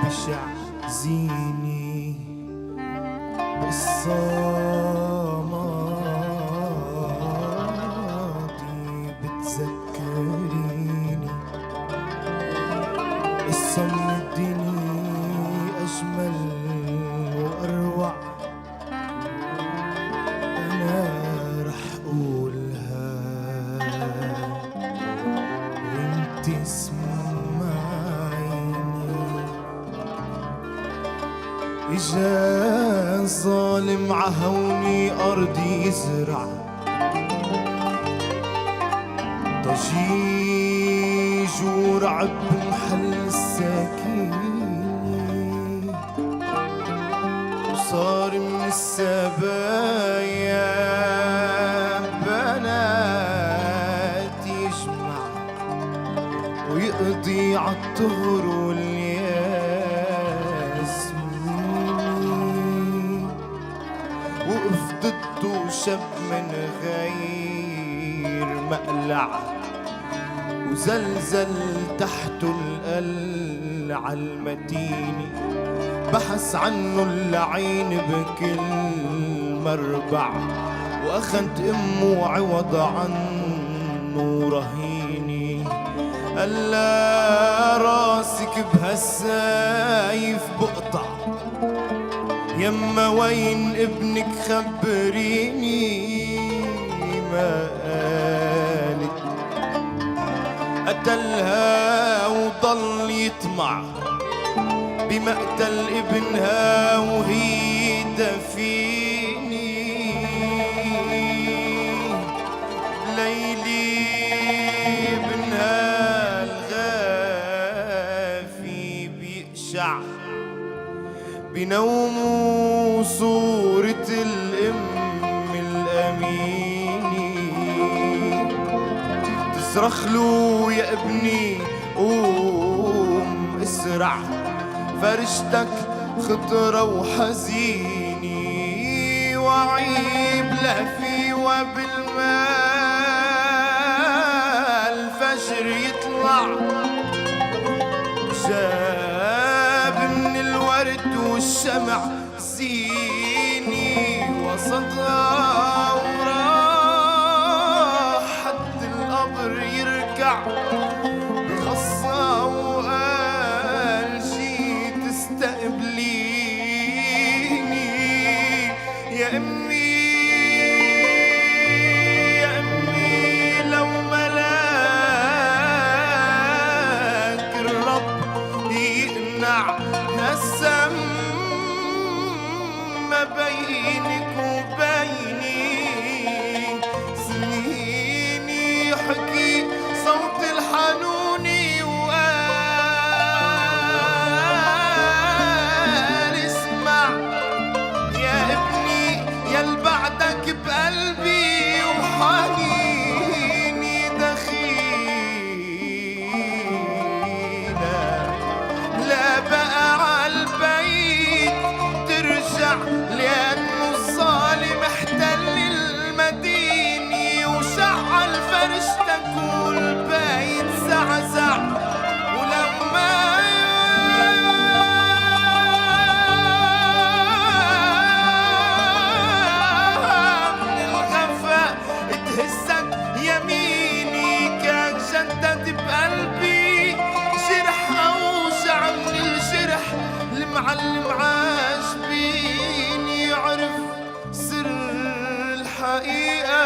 بشع زيني قصة ماضي بتذكريني، قصة من الدنيا أجمل وأروع، أنا رح أقولها وانت اسمعيني. إجا ظالم عهوني أرضي يزرع، ضجيج ورعب محل السكينة، وصار من السبايا بنات يجمع ويقضي عالطهر والياسمين، وقف ضده شاب من غير مقلع، وزلزل تحته القلع المتيني، بحث عنه اللعين بكل مربع، واخد امه عوض عنه رهيني، قال راسك بهالسايف بقطع، يما وين ابنك خبريني. ما قالت قتلها وضل يطمع بمقتل ابنها وهي دفيني، ليلي ابنها الغافي بيقشع بنومه صورة الأم الأمينة، تصرخ له يا ابني قوم اسرع، فرشتك خطرة وحزيني، وعيب لهفي وبالمال الفجر يطلع، جاب من الورد والشمع زيني وصدها، وراح حد القبر يركع بخصها، وقال جيت تستقبليني يا امي، يا امي لو ملاك الرب يقنع هالسم ما بينك وبيني، سنيني حكي صوت الحنوني وقال اسمع يا ابني يل بعدك بقلبي وحنيني دخيلة، لا بقى عالبيت ترجع لأنه الظالم احتل المدينة، وشعل فرشتك والبيت زعزع، ولما من الغفا تهزك يميني، كان جدد بقلبي جرح أوجع من الجرح، المعلم عاجبيني عرف سر الحقيقة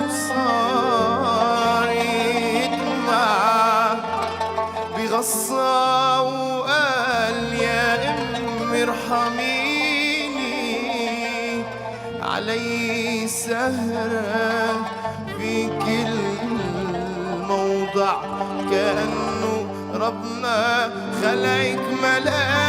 وصار يدمع بغصة، وقال يا أمي ارحميني، علي سهرة في كل موضع، كأنه ربنا خلقك ملاك